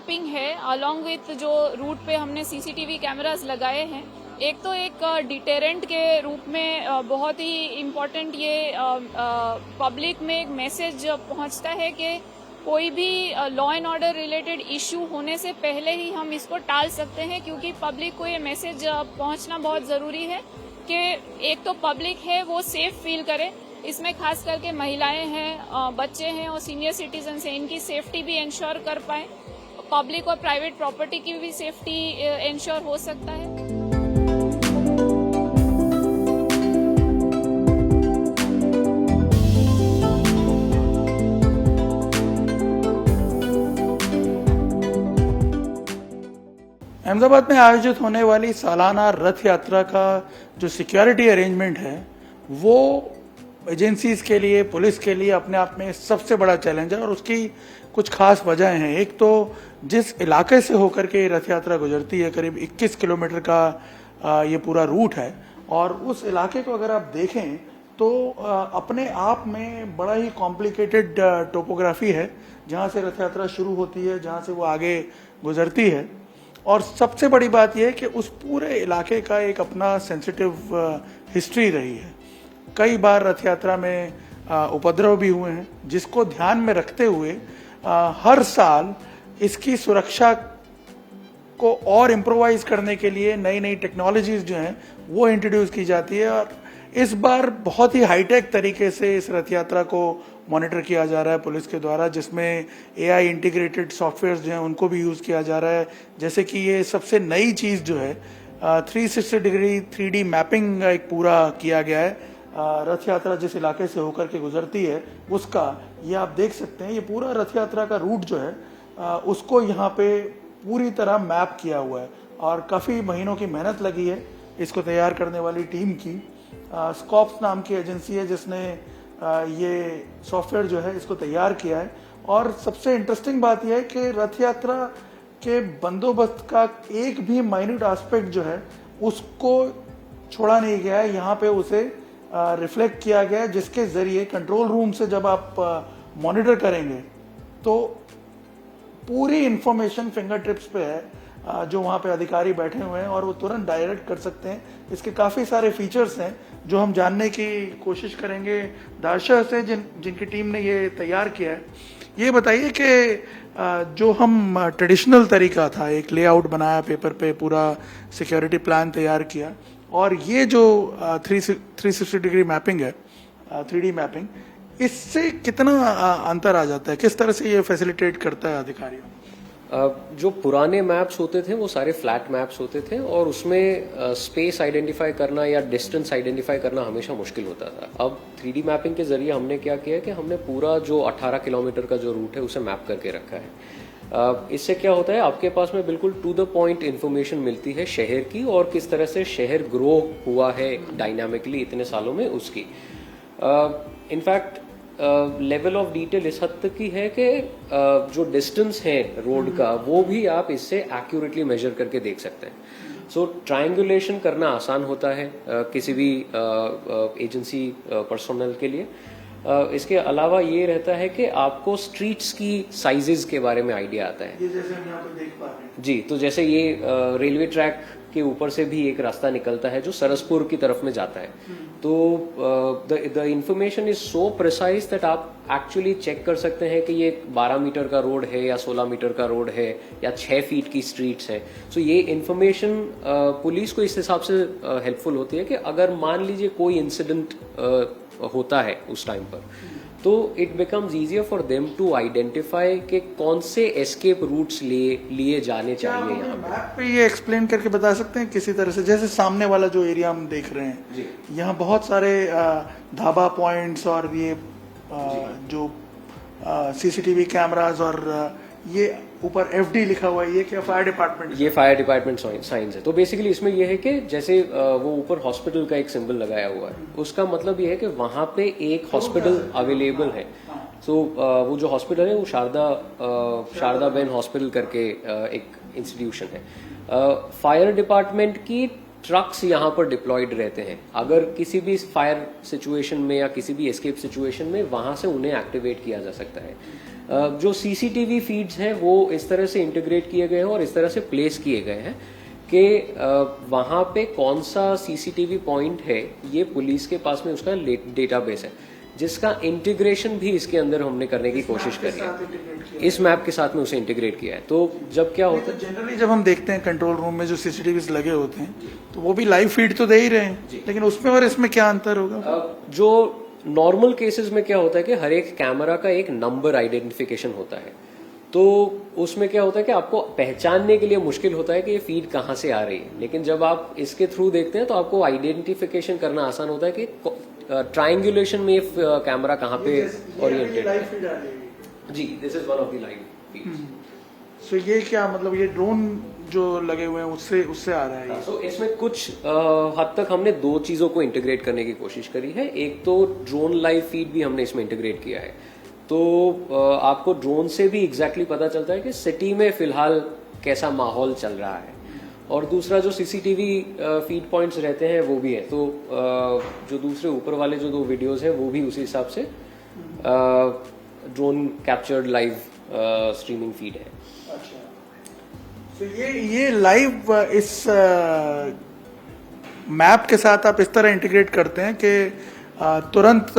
Mapping है along with जो root पे हमने सीसीटीवी कैमरास लगाए हैं। एक तो एक डिटेरेंट के रूप में बहुत ही इम्पोर्टेंट ये पब्लिक में एक मैसेज पहुंचता है कि कोई भी law and order related issue होने से पहले ही हम इसको टाल सकते हैं, क्योंकि पब्लिक को ये मैसेज पहुंचना बहुत ज़रूरी है कि एक तो पब्लिक है वो सेफ फील करे। इसमें खास करके महिलाएं हैं, बच्चे हैं और सीनियर सिटीजन हैं, इनकी सेफ्टी भी इंश्योर कर पाए। पब्लिक और प्राइवेट प्रॉपर्टी की भी सेफ्टी इंश्योर हो सकता है। अहमदाबाद में आयोजित होने वाली सालाना रथ यात्रा का जो सिक्योरिटी अरेंजमेंट है वो एजेंसीज के लिए, पुलिस के लिए अपने आप में सबसे बड़ा चैलेंज है और उसकी कुछ खास वजह हैं। एक तो जिस इलाके से होकर के रथ यात्रा गुजरती है, करीब 21 किलोमीटर का ये पूरा रूट है और उस इलाके को अगर आप देखें तो अपने आप में बड़ा ही कॉम्प्लिकेटेड टोपोग्राफी है, जहाँ से रथ यात्रा शुरू होती है, जहाँ से वो आगे गुजरती है। और सबसे बड़ी बात यह है कि उस पूरे इलाके का एक अपना सेंसिटिव हिस्ट्री रही है। कई बार रथ यात्रा में उपद्रव भी हुए हैं, जिसको ध्यान में रखते हुए हर साल इसकी सुरक्षा को और इम्प्रोवाइज करने के लिए नई नई टेक्नोलॉजीज जो हैं वो इंट्रोड्यूस की जाती है। और इस बार बहुत ही हाईटेक तरीके से इस रथ यात्रा को मॉनिटर किया जा रहा है पुलिस के द्वारा, जिसमें एआई इंटीग्रेटेड सॉफ्टवेयर जो हैं उनको भी यूज़ किया जा रहा है। जैसे कि ये सबसे नई चीज़ जो है 360 डिग्री 3D मैपिंग एक पूरा किया गया है। रथ यात्रा जिस इलाके से होकर के गुजरती है उसका ये आप देख सकते हैं, ये पूरा रथ यात्रा का रूट जो है उसको यहाँ पे पूरी तरह मैप किया हुआ है और काफ़ी महीनों की मेहनत लगी है इसको तैयार करने वाली टीम की। स्कॉप्स नाम की एजेंसी है जिसने ये सॉफ्टवेयर जो है इसको तैयार किया है। और सबसे इंटरेस्टिंग बात यह है कि रथ यात्रा के बंदोबस्त का एक भी माइन्यूट एस्पेक्ट जो है उसको छोड़ा नहीं गया है, यहाँ पे उसे रिफ्लेक्ट किया गया है, जिसके जरिए कंट्रोल रूम से जब आप मॉनिटर करेंगे तो पूरी इंफॉर्मेशन फिंगर टिप्स पे है जो वहाँ पे अधिकारी बैठे हुए हैं और वो तुरंत डायरेक्ट कर सकते हैं। इसके काफ़ी सारे फीचर्स हैं जो हम जानने की कोशिश करेंगे दाशा से जिनकी टीम ने ये तैयार किया है। ये बताइए कि जो हम ट्रेडिशनल तरीका था, एक लेआउट बनाया पेपर पे, पूरा सिक्योरिटी प्लान तैयार किया, और ये जो 360 डिग्री मैपिंग है, 3D मैपिंग, इससे कितना अंतर आ जाता है? किस तरह से ये फैसिलिटेट करता है अधिकारियों? जो पुराने मैप्स होते थे वो सारे फ्लैट मैप्स होते थे और उसमें स्पेस आइडेंटिफाई करना या डिस्टेंस आइडेंटिफाई करना हमेशा मुश्किल होता था। अब 3D मैपिंग के जरिए हमने क्या किया कि हमने पूरा जो 18 किलोमीटर का जो रूट है उसे मैप करके रखा है। इससे क्या होता है, आपके पास में बिल्कुल टू द पॉइंट इन्फॉर्मेशन मिलती है शहर की और किस तरह से शहर ग्रो हुआ है डायनामिकली इतने सालों में उसकी। इनफैक्ट लेवल ऑफ डिटेल इस हद तक की है कि जो डिस्टेंस है रोड का वो भी आप इससे एक्यूरेटली मेजर करके देख सकते हैं। सो ट्रायंगुलेशन करना आसान होता है किसी भी एजेंसी पर्सोनल के लिए। इसके अलावा ये रहता है कि आपको स्ट्रीट्स की साइजेस के बारे में आइडिया आता है। ये जैसे हम यहाँ पे देख पा रहे हैं। जी, तो जैसे ये रेलवे ट्रैक के ऊपर से भी एक रास्ता निकलता है जो सरसपुर की तरफ में जाता है। तो the information is so precise that आप एक्चुअली चेक कर सकते हैं कि ये 12 मीटर का रोड है या 16 मीटर का रोड है या 6 फीट की स्ट्रीट्स है। सो ये इंफॉर्मेशन पुलिस को इस हिसाब से हेल्पफुल होती है कि अगर मान लीजिए कोई इंसिडेंट होता है उस टाइम पर, तो it becomes easier for them to identify कि कौन से एस्केप रूट्स लिए जाने चाहिए। यहाँ मैप पे ये एक्सप्लेन करके बता सकते हैं किसी तरह से, जैसे सामने वाला जो एरिया हम देख रहे हैं, यहाँ बहुत सारे ढाबा पॉइंट्स और ये जो सीसीटीवी कैमरास और ये ऊपर FD लिखा हुआ है, ये क्या फायर डिपार्टमेंट? ये फायर डिपार्टमेंट साइंस है। तो बेसिकली इसमें ये है कि जैसे वो ऊपर हॉस्पिटल का एक सिंबल लगाया हुआ है, उसका मतलब ये है कि वहां पे एक हॉस्पिटल अवेलेबल है। सो वो जो हॉस्पिटल है वो शारदा बेन हॉस्पिटल करके एक इंस्टीट्यूशन है। फायर डिपार्टमेंट की ट्रक्स यहाँ पर डिप्लॉयड रहते हैं। अगर किसी भी फायर सिचुएशन में या किसी भी एस्केप सिचुएशन में वहां से उन्हें एक्टिवेट किया जा सकता है। जो सीसीटीवी फीड्स हैं वो इस तरह से इंटीग्रेट किए गए हैं और इस तरह से प्लेस किए गए हैं कि वहां पे कौन सा सीसीटीवी पॉइंट है ये पुलिस के पास में उसका डेटाबेस है, जिसका इंटीग्रेशन भी इसके अंदर हमने करने की कोशिश करी है। इस मैप के साथ में उसे इंटीग्रेट किया है। तो जब क्या होता है, जनरली जब हम देखते हैं कंट्रोल रूम में जो सीसीटीवी लगे होते हैं तो वो भी लाइव फीड तो दे ही रहे हैं, लेकिन उसमें और इसमें क्या अंतर होगा? जो नॉर्मल केसेस में क्या होता है कि हर एक कैमरा का एक नंबर आइडेंटिफिकेशन होता है, तो उसमें क्या होता है कि आपको पहचानने के लिए मुश्किल होता है कि ये फीड कहाँ से आ रही है। लेकिन जब आप इसके थ्रू देखते हैं तो आपको आइडेंटिफिकेशन करना आसान होता है कि ट्रायंगुलेशन में कैमरा कहाँ पे ओरिएंटेड है। जी, this is one of the live feeds. So ये क्या मतलब, ये ड्रोन जो लगे हुए हैं उससे आ रहा है? तो इसमें कुछ हद तक हमने दो चीजों को इंटीग्रेट करने की कोशिश करी है। एक तो ड्रोन लाइव फीड भी हमने इसमें इंटीग्रेट किया है, तो आपको ड्रोन से भी एग्जैक्टली पता चलता है कि सिटी में फिलहाल कैसा माहौल चल रहा है। और दूसरा जो सीसीटीवी फीड पॉइंट्स रहते हैं वो भी है, तो जो दूसरे ऊपर वाले जो दो वीडियोस हैं वो भी उसी हिसाब से drone captured live streaming feed है। अच्छा, तो ये लाइव इस मैप के साथ आप इस तरह इंटीग्रेट करते हैं कि तुरंत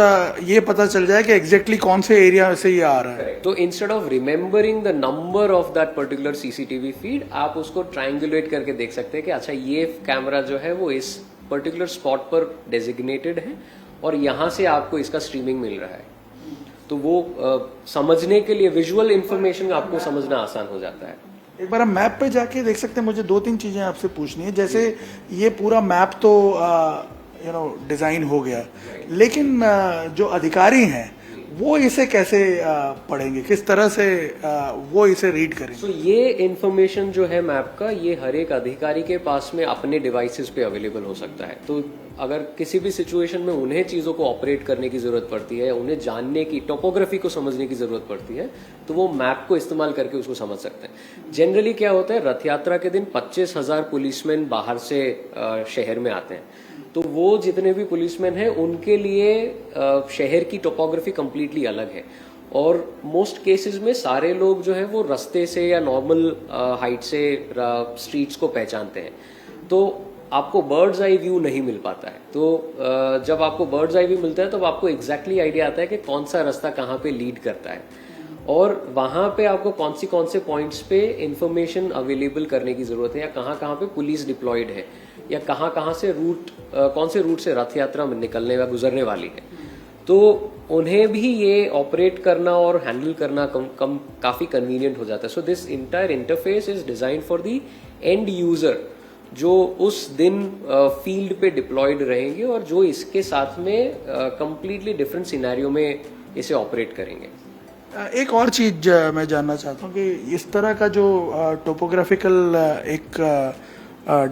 ये पता चल जाए कि एग्जैक्टली कौन से एरिया से ये आ रहा है। तो instead of remembering the number of that particular CCTV feed, आप उसको ट्रायंगुलेट करके देख सकते हैं कि अच्छा ये कैमरा जो है वो इस पर्टिकुलर स्पॉट पर डेजिग्नेटेड है और यहाँ से आपको इसका स्ट्रीमिंग मिल रहा है। तो वो समझने के लिए विजुअल इंफॉर्मेशन आपको समझना आसान हो जाता है। एक बार हम मैप पे जाके देख सकते हैं। मुझे दो तीन चीजें आपसे पूछनी है। जैसे ये पूरा मैप तो डिजाइन हो गया, लेकिन जो अधिकारी हैं वो इसे कैसे पढ़ेंगे, किस तरह से वो इसे रीड करेंगे? तो ये इंफॉर्मेशन जो है मैप का, ये हर एक अधिकारी के पास में अपने डिवाइसेस पे अवेलेबल हो सकता है। तो अगर किसी भी सिचुएशन में उन्हें चीजों को ऑपरेट करने की जरूरत पड़ती है, उन्हें जानने की, टोपोग्राफी को समझने की जरूरत पड़ती है, तो वो मैप को इस्तेमाल करके उसको समझ सकते हैं। जनरली क्या होता है, रथ यात्रा के दिन 25,000 पुलिसमैन बाहर से शहर में आते हैं, तो वो जितने भी पुलिसमैन हैं उनके लिए शहर की टोपोग्राफी कंप्लीटली अलग है। और मोस्ट केसेस में सारे लोग जो है वो रास्ते से या नॉर्मल हाइट से स्ट्रीट्स को पहचानते हैं, तो आपको बर्ड्स आई व्यू नहीं मिल पाता है। तो जब आपको बर्ड्स आई व्यू मिलता है तो आपको एग्जैक्टली आइडिया आता है कि कौन सा रास्ता कहाँ पे लीड करता है और वहां पे आपको कौन से पॉइंट्स पे इंफॉर्मेशन अवेलेबल करने की जरूरत है, या कहाँ पे पुलिस डिप्लॉयड है, या कहाँ से रूट, कौन से रूट से रथ यात्रा में निकलने या गुजरने वाली है। तो उन्हें भी ये ऑपरेट करना और हैंडल करना काफी कन्वीनियंट हो जाता है। So this entire interface is design for the end user, जो उस दिन फील्ड पे डिप्लॉयड रहेंगे और जो इसके साथ में कंप्लीटली डिफरेंट सिनेरियो में इसे ऑपरेट करेंगे। एक और चीज मैं जानना चाहता हूँ कि इस तरह का जो टोपोग्राफिकल एक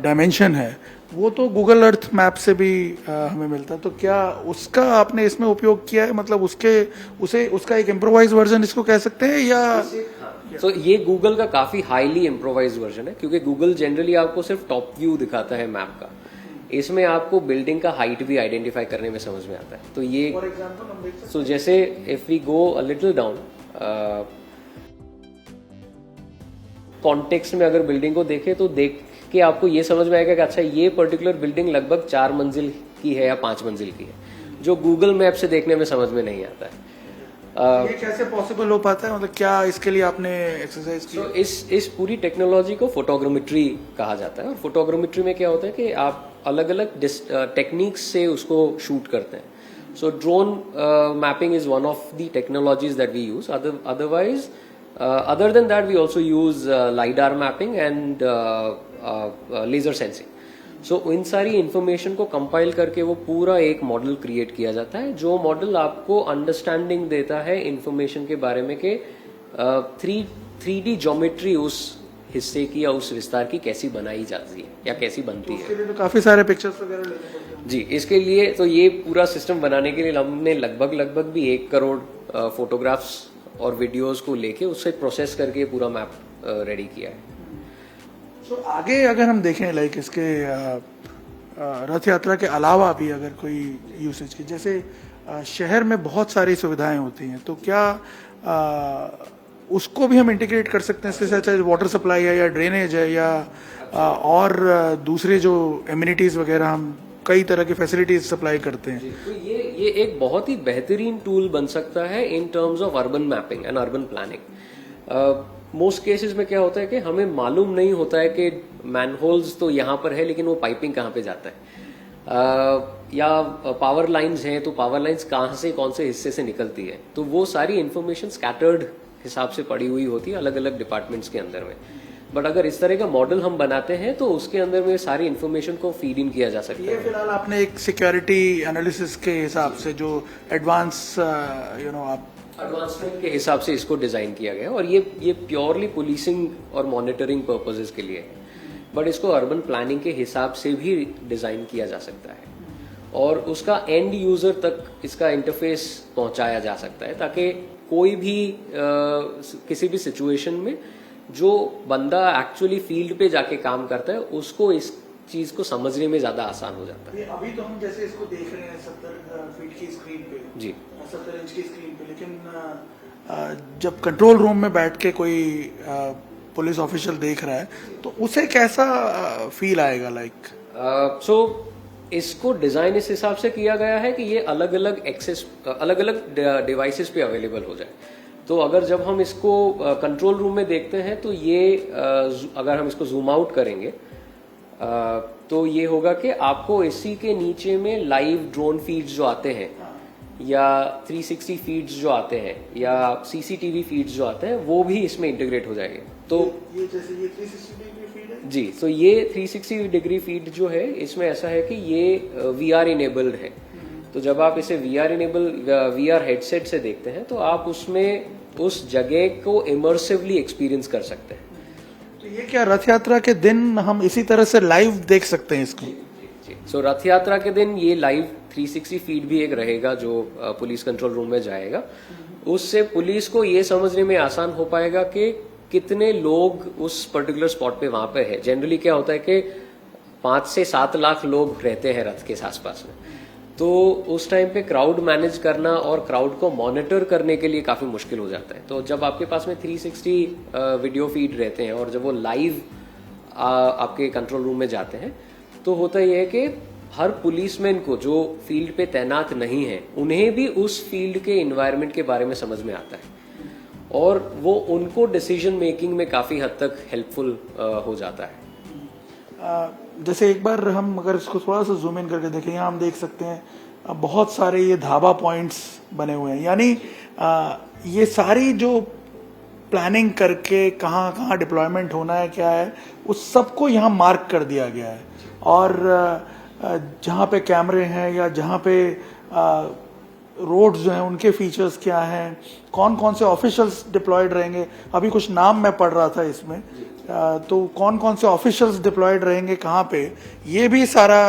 डायमेंशन है वो तो गूगल अर्थ मैप से भी हमें मिलता है, तो क्या उसका आपने इसमें उपयोग किया है? मतलब उसका एक इम्प्रोवाइज वर्जन इसको कह सकते हैं या? तो ये गूगल का काफी हाईली इम्प्रोवाइज वर्जन है, क्योंकि गूगल जनरली आपको सिर्फ टॉप व्यू दिखाता है मैप का। इसमें आपको बिल्डिंग का हाइट भी आइडेंटिफाई करने में समझ में आता है। तो ये सो जैसे if we go a little down context में, अगर बिल्डिंग को देखें तो देख के आपको ये समझ में आएगा कि अच्छा ये पर्टिकुलर बिल्डिंग लगभग 4 मंजिल की है या 5 मंजिल की है, जो गूगल मैप से देखने में समझ में नहीं आता है। ये कैसे पॉसिबल हो पाता है? मतलब क्या इसके लिए आपने एक्सरसाइज की? तो इस पूरी टेक्नोलॉजी को फोटोग्रामेट्री कहा जाता है। और फोटोग्रामेट्री में क्या होता है कि आप अलग अलग टेक्निक्स से उसको शूट करते हैं। So drone mapping is one of the technologies that we use. Otherwise other than that we also use LiDAR mapping and laser sensing. So इन सारी इंफॉर्मेशन को कंपाइल करके वो पूरा एक मॉडल क्रिएट किया जाता है, जो मॉडल आपको अंडरस्टैंडिंग देता है इंफॉर्मेशन के बारे में कि 3D ज्योमेट्री उस हिस्से की या उस विस्तार की कैसी बनाई जाती है या कैसी बनती है। इसके लिए तो काफी सारे पिक्चर्स वगैरह लेने पड़ते हैं। जी, इसके लिए तो ये पूरा सिस्टम बनाने के लिए हमने लगभग भी 1 करोड़ फोटोग्राफ्स और वीडियोस को लेके उससे प्रोसेस करके पूरा मैप रेडी किया है। तो आगे अगर हम देखें लाइक इसके रथ यात्रा के अलावा भी अगर कोई यूसेज की, जैसे शहर में बहुत सारी सुविधाएं होती हैं, तो क्या उसको भी हम इंटीग्रेट कर सकते हैं? इसके चाहे वाटर सप्लाई है या ड्रेनेज है या और दूसरे जो एमिनिटीज़ वगैरह, हम कई तरह की फैसिलिटीज सप्लाई करते हैं। तो ये एक बहुत ही बेहतरीन टूल बन सकता है in terms of urban mapping and urban planning. Most cases में क्या होता है कि हमें मालूम नहीं होता है कि मैनहोल्स तो यहाँ पर है लेकिन वो पाइपिंग कहाँ पे जाता है, या पावर लाइंस हैं तो पावर लाइंस कहाँ से कौन से हिस्से से निकलती है, तो वो सारी इंफॉर्मेशन स्कैटर्ड हिसाब से पड़ी हुई होती है अलग अलग डिपार्टमेंट्स के अंदर में। बट अगर इस तरह का मॉडल हम बनाते हैं तो उसके अंदर में सारी इंफॉर्मेशन को फीड इन किया जा सकता है। ये फिलहाल आपने एक सिक्योरिटी एनालिसिस के हिसाब से जो एडवांस आप एडवांसमेंट के हिसाब से इसको डिजाइन किया गया है, और ये प्योरली पुलिसिंग और मॉनिटरिंग पर्पसेस के लिए है, बट इसको अर्बन प्लानिंग के हिसाब से भी डिजाइन किया जा सकता है और उसका एंड यूजर तक इसका इंटरफेस पहुंचाया जा सकता है, ताकि कोई भी किसी भी सिचुएशन में जो बंदा एक्चुअली फील्ड पे जाके काम करता है उसको इस चीज को समझने में ज्यादा आसान हो जाता है। अभी तो हम जैसे इसको देख रहे हैं 70 फीट की स्क्रीन पे, जी 70 इंच की स्क्रीन पे, लेकिन जब कंट्रोल रूम में बैठ के कोई पुलिस ऑफिशियल देख रहा है तो उसे कैसा फील आएगा? सो इसको डिजाइन इस हिसाब से किया गया है कि ये अलग अलग एक्सेस अलग अलग डिवाइसेस पे अवेलेबल हो जाए। तो अगर जब हम इसको कंट्रोल रूम में देखते हैं तो ये अगर हम इसको जूम आउट करेंगे तो ये होगा कि आपको इसी के नीचे में लाइव ड्रोन फीड्स जो आते हैं या 360 फीड्स जो आते हैं या सीसीटीवी फीड्स जो आते हैं वो भी इसमें इंटीग्रेट हो जाएंगे। तो ये जैसे ये 360 डिग्री फीड है जी, तो ये 360 डिग्री फीड जो है इसमें ऐसा है कि ये VR इनेबल्ड है। तो जब आप इसे VR हेडसेट से देखते हैं तो आप उसमें उस जगह को इमर्सिवली एक्सपीरियंस कर सकते हैं। तो ये क्या रथ यात्रा के दिन हम इसी तरह से लाइव देख सकते हैं इसको? जी, सो रथ यात्रा के दिन ये लाइव 360 फीड भी एक रहेगा जो पुलिस कंट्रोल रूम में जाएगा। उससे पुलिस को ये समझने में आसान हो पाएगा कि कितने लोग उस पर्टिकुलर स्पॉट पे वहां पे है। जनरली क्या होता है कि 5 से 7 लाख लोग रहते हैं रथ के आसपास में, तो उस टाइम पे क्राउड मैनेज करना और क्राउड को मॉनिटर करने के लिए काफी मुश्किल हो जाता है। तो जब आपके पास में 360 वीडियो फीड रहते हैं और जब वो लाइव आपके कंट्रोल रूम में जाते हैं तो होता यह है कि हर पुलिसमैन को जो फील्ड पे तैनात नहीं है उन्हें भी उस फील्ड के एनवायरनमेंट के बारे में समझ में आता है और वो उनको डिसीजन मेकिंग में काफी हद तक हेल्पफुल हो जाता है। जैसे एक बार हम अगर इसको थोड़ा सा जूम इन करके देखें, यहाँ हम देख सकते हैं बहुत सारे ये धाबा पॉइंट्स बने हुए हैं, यानी ये सारी जो प्लानिंग करके कहाँ कहाँ डिप्लॉयमेंट होना है क्या है उस सबको यहाँ मार्क कर दिया गया है। और जहाँ पे कैमरे हैं या जहाँ पे रोड्स जो हैं उनके फीचर्स क्या हैं, कौन कौन से ऑफिशियल्स डिप्लॉयड रहेंगे, अभी कुछ नाम मैं पढ़ रहा था इसमें, तो कौन कौन से ऑफिशियल्स डिप्लॉयड रहेंगे कहाँ पे, ये भी सारा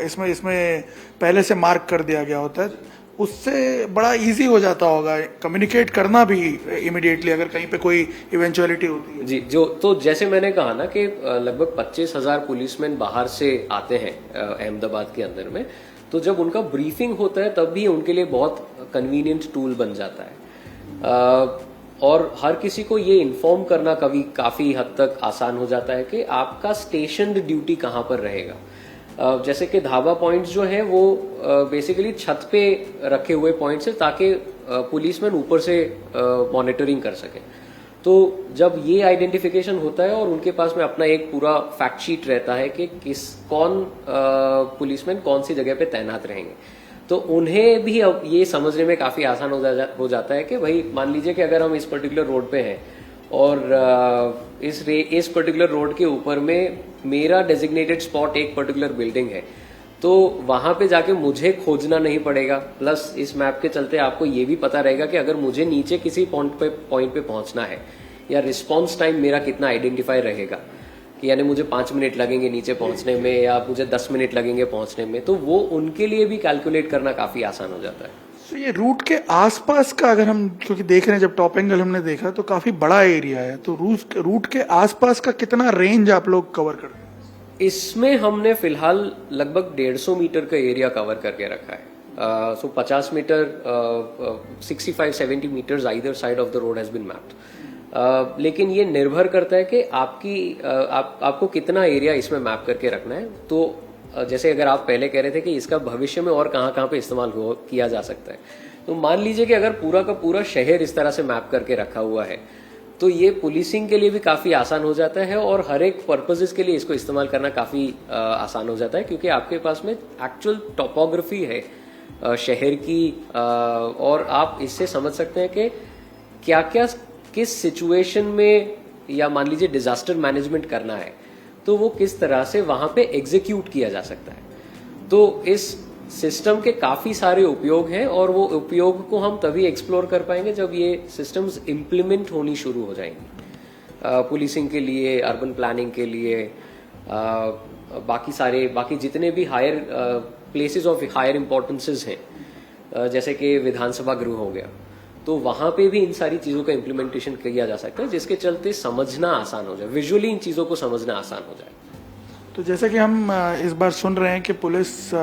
इसमें पहले से मार्क कर दिया गया होता है। उससे बड़ा इजी हो जाता होगा कम्युनिकेट करना भी इमीडिएटली अगर कहीं पे कोई इवेंचुअलिटी होती है। जी, जो तो जैसे मैंने कहा ना कि लगभग 25,000 पुलिसमैन बाहर से आते हैं अहमदाबाद के अंदर में, तो जब उनका ब्रीफिंग होता है तब भी उनके लिए बहुत कन्वीनियंट टूल बन जाता है और हर किसी को ये इन्फॉर्म करना कभी काफी हद तक आसान हो जाता है कि आपका स्टेशन ड्यूटी कहाँ पर रहेगा। जैसे कि धाबा पॉइंट्स जो हैं वो बेसिकली छत पे रखे हुए पॉइंट्स है ताकि पुलिसमैन ऊपर से मॉनिटरिंग कर सके। तो जब ये आइडेंटिफिकेशन होता है और उनके पास में अपना एक पूरा फैक्ट शीट रहता है कि कौन पुलिसमैन कौन सी जगह पे तैनात रहेंगे, तो उन्हें भी अब ये समझने में काफी आसान हो जाता है कि भाई मान लीजिए कि अगर हम इस पर्टिकुलर रोड पे हैं और इस पर्टिकुलर रोड के ऊपर में मेरा डेजिग्नेटेड स्पॉट एक पर्टिकुलर बिल्डिंग है, तो वहां पे जाके मुझे खोजना नहीं पड़ेगा। प्लस इस मैप के चलते आपको ये भी पता रहेगा कि अगर मुझे नीचे किसी पॉइंट पे पहुंचना है या रिस्पॉन्स टाइम मेरा कितना आइडेंटिफाई रहेगा, कि यानी मुझे 5 मिनट लगेंगे नीचे पहुंचने में या मुझे 10 मिनट लगेंगे पहुंचने में, तो वो उनके लिए भी कैलकुलेट करना काफी आसान हो जाता है। तो ये रूट के आसपास का अगर हम क्योंकि देख रहे हैं, जब टॉप एंगल हमने देखा तो काफी बड़ा एरिया है, तो रूट के आसपास का कितना रेंज आप लोग कवर करते हैं? इसमें हमने फिलहाल लगभग 150 मीटर का एरिया कवर करके रखा है। So 50 meter 65-70 meters either side of the road has been mapped. लेकिन ये निर्भर करता है कि आपको कितना एरिया इसमें मैप करके रखना है। तो जैसे अगर आप पहले कह रहे थे कि इसका भविष्य में और कहाँ पे इस्तेमाल किया जा सकता है, तो मान लीजिए कि अगर पूरा का पूरा शहर इस तरह से मैप करके रखा हुआ है तो ये पुलिसिंग के लिए भी काफी आसान हो जाता है और हर एक पर्पजेस के लिए इसको इस्तेमाल करना काफी आसान हो जाता है, क्योंकि आपके पास में एक्चुअल टोपोग्राफी है शहर की, और आप इससे समझ सकते हैं कि क्या क्या किस सिचुएशन में, या मान लीजिए डिजास्टर मैनेजमेंट करना है तो वो किस तरह से वहां पे एग्जीक्यूट किया जा सकता है। तो इस सिस्टम के काफी सारे उपयोग हैं और वो उपयोग को हम तभी एक्सप्लोर कर पाएंगे जब ये सिस्टम्स इम्प्लीमेंट होनी शुरू हो जाएंगी, पुलिसिंग के लिए, अर्बन प्लानिंग के लिए, बाकी जितने भी higher places of higher importances हैं, जैसे कि विधानसभा गृह हो गया, तो वहां पे भी इन सारी चीजों का इम्प्लीमेंटेशन किया जा सकता है, जिसके चलते समझना आसान हो जाए, विजुअली इन चीजों को समझना आसान हो जाए। तो जैसे कि हम इस बार सुन रहे हैं कि पुलिस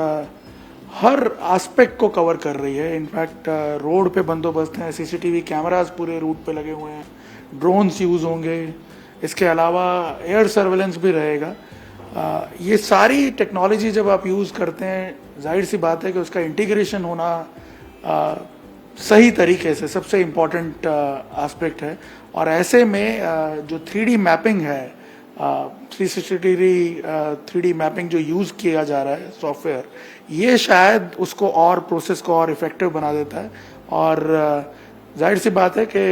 हर एस्पेक्ट को कवर कर रही है। इनफैक्ट रोड पे बंदोबस्त है, सीसीटीवी कैमरास पूरे रूट पे लगे हुए हैं, ड्रोन्स यूज होंगे, इसके अलावा एयर सर्वेलेंस भी रहेगा। ये सारी टेक्नोलॉजी जब आप यूज करते हैं, जाहिर सी बात है कि उसका इंटीग्रेशन होना सही तरीके से सबसे इम्पोर्टेंट एस्पेक्ट है। और ऐसे में जो 3D मैपिंग है, 3D मैपिंग जो यूज किया जा रहा है सॉफ्टवेयर, ये शायद उसको और प्रोसेस को और इफेक्टिव बना देता है। और जाहिर सी बात है कि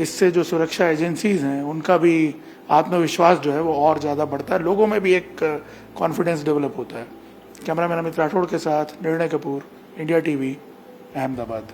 इससे जो सुरक्षा एजेंसीज हैं उनका भी आत्मविश्वास जो है वो और ज़्यादा बढ़ता है, लोगों में भी एक कॉन्फिडेंस डेवलप होता है। कैमरामैन अमित राठौड़ के साथ निर्णय कपूर, इंडिया टीवी, अहमदाबाद।